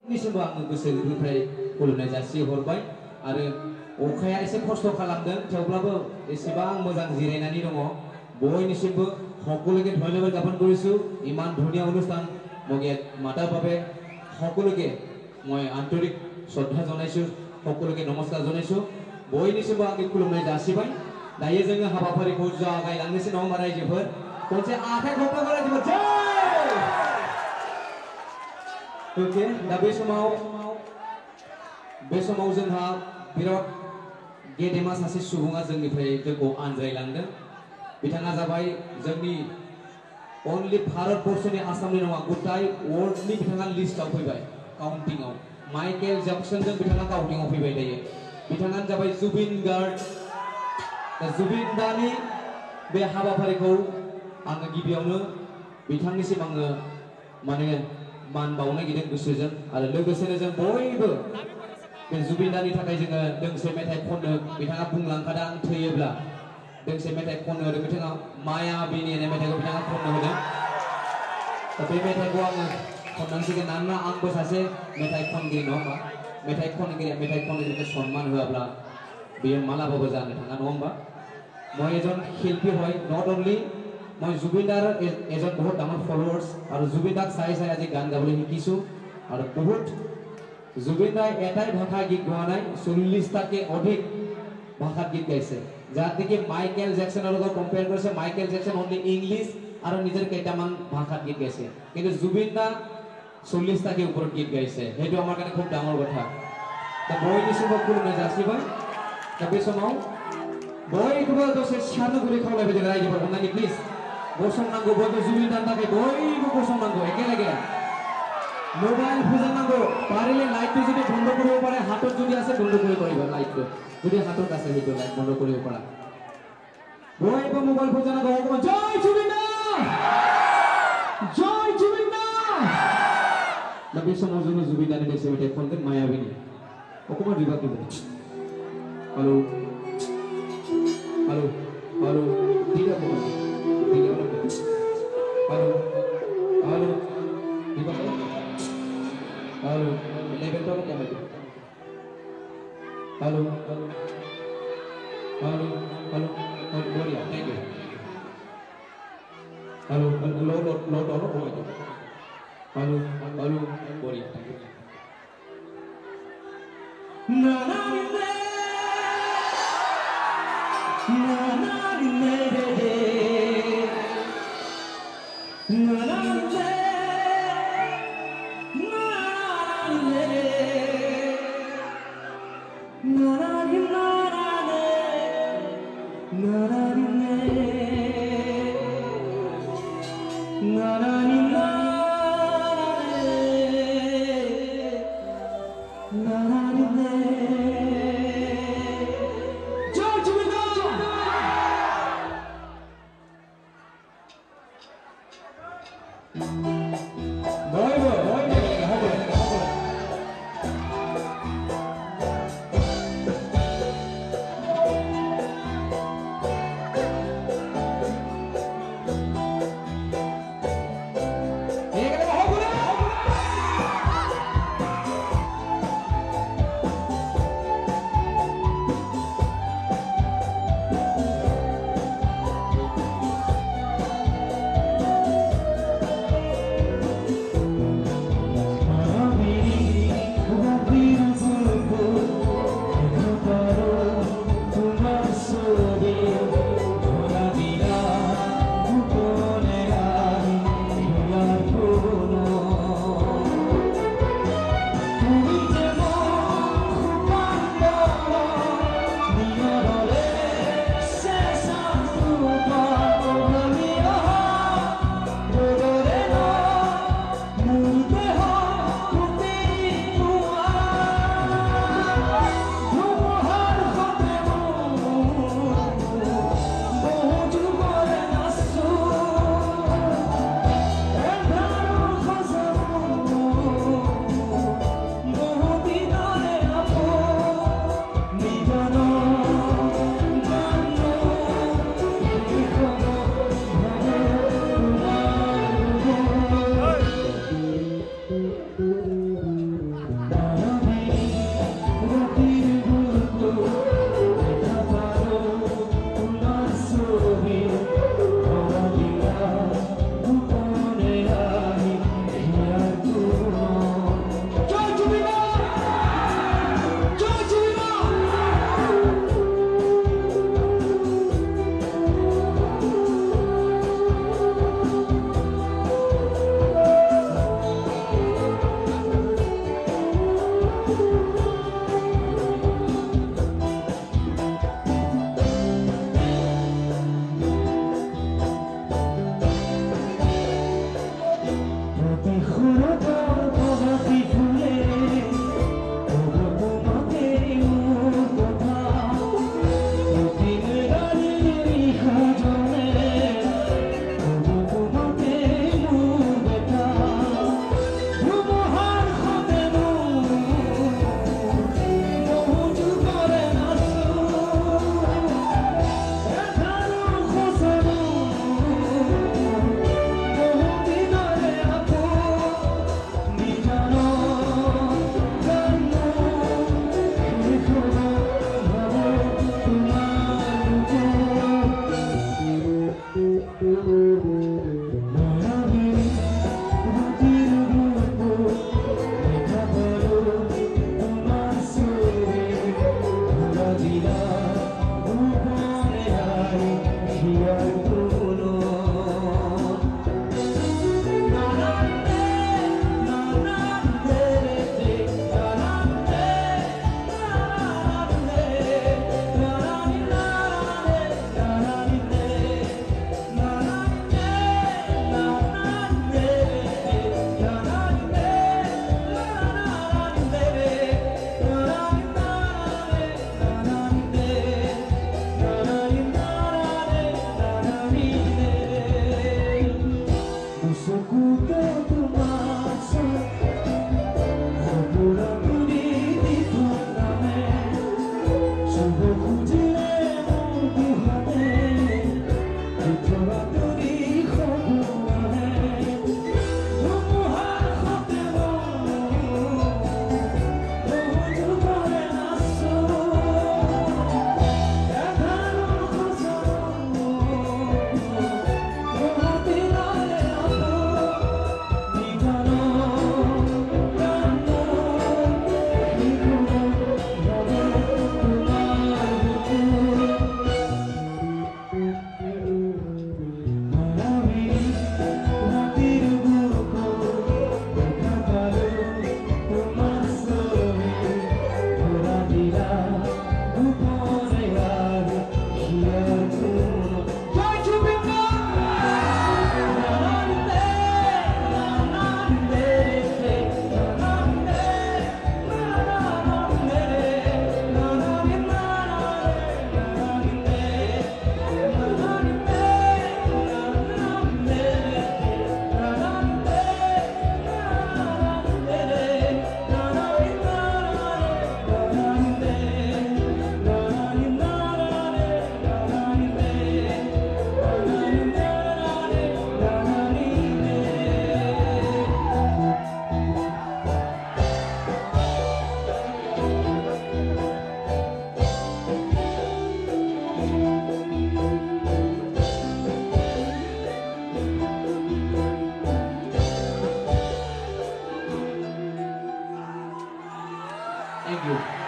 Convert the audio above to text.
निसिमबो आङो गोसो गोरबोनिफ्राय खुलुमनाय जासिहरबाय आरो अखाया एसे खस्थ' खालामदों थेवब्लाबो एसेबां मोजां जिरायनानै दङ बयनिसिमबो সকলোকে ধন্যবাদ জ্ঞাপন কৰিছো ইমান ধুনীয়া অনুষ্ঠান মগে মাতাৰ বাবে সকলোকে মই আন্তৰিক শ্ৰদ্ধা জনাইছো সকলোকে নমস্কাৰ জনাইছো বয়निसिमबो आंनि खुलुमनाय जासिबाय दायो जोङो हाबाफारिखौ जागायलांनोसै नङा होमबा रायजोफोर खनसे आखाइ खबनो रायजोफोर जय ओके दा बे समाव जोंहा बिराद गेदेमा सासे सुबुङा जोंनिफ्राय जोंखौ आनज्रायलांदों बिथाङा जाबाय जोंनि अनलि भारतबर्षनि आसामनि नङा गथाय वर्ल्डनि बिथाङा लिस्टआव फैबाय काउन्टिंआव माइकेल जैक्सनजों बिथाङा काउन्टिंआव फैबाय दायो बिथाङानो जाबाय जुबिन गार्ग जुबिन दानि बे हाबाफारिखौ आङो गिबियावनो बिथांनिसिम आङो माने मान बावनो गिदिर गोसोजों आरो लोगोसेनो जों बयबो बे जुबिन दानि थाखाय जोङो दोंसे मेथाइ खननो बिथाङा बुंलांखादों आं थैयोब्ला दोंसे मेथाइ खननो होदों बिथाङा मायाबिनि होननाय मेथाइखौ बिथाङा खननो होदों बे मेथाइखौ आङो खननांसिगोन मानोना आंबो सासे मेथाइ खनगिरि नङा होमबा मेथाइ खनगिरिखौ सन्मान होआब्ला बेयो मालाबाबो जानो थाङा नङा होमबा মই এজন শিল্পী হয় নট অনলি মই জুবিনদাৰ এজন বহুত ডাঙৰ ফলোৱাৰ্স আৰু জুবিনদাক চাই আজি গান গাবলৈ শিকিছো আৰু বহুত জুবিনদাই এটাই ভাষা গীত গোৱা নাই 40টাকে অধিক ভাষাত গীত গাইছে যাত নেকি মাইকেল জেকসনৰ লগত কম্পেয়াৰ কৰিছে মাইকেল জেকসন অনলি ইংলিছ আৰু নিজৰ কেইটামান ভাষাত গীত গাইছে কিন্তু জুবিনদা 40টাকে ওপৰত গীত গাইছে সেইটো আমাৰ কাৰণে খুব ডাঙৰ কথা दा बयनिसिमबो खुलुमनाय जासिबाय दा बे समाव बयखौबो दसे सानुगुरि खावलायबाय जों रायजोफोर अननानै प्लिज गसंनांगौ बयबो जुबिनदानि थाखाय बयबो गसंनांगौ एकेलगे मोबाइल फोजोंनांगौ पारिले लाइटखौ जुदि बन्द কৰিব পাৰে हातত যদি আছে বন্ধ কৰিব পাৰিব লাইটটো যদি हातত আছে সেইটো লাইট বন্ধ কৰিব পাৰা বয়বো মোবাইল फोजोंनांगौ অকমান জয় जुबिनदा दा बे समाव जोङो जुबिनदानि दोंसे मेथाइ खनगोन मायाबिनि 어머니 리바티브 हेलो हेलो हेलो दिया बोल हेलो हेलो रिबाटी हेलो लेवल तो क्या है हेलो हेलो हेलो हेलो बढ़िया थैंक यू हेलो लो लो लो लो लो हेलो हेलो बढ़िया thank you na na na na na na na Thank you.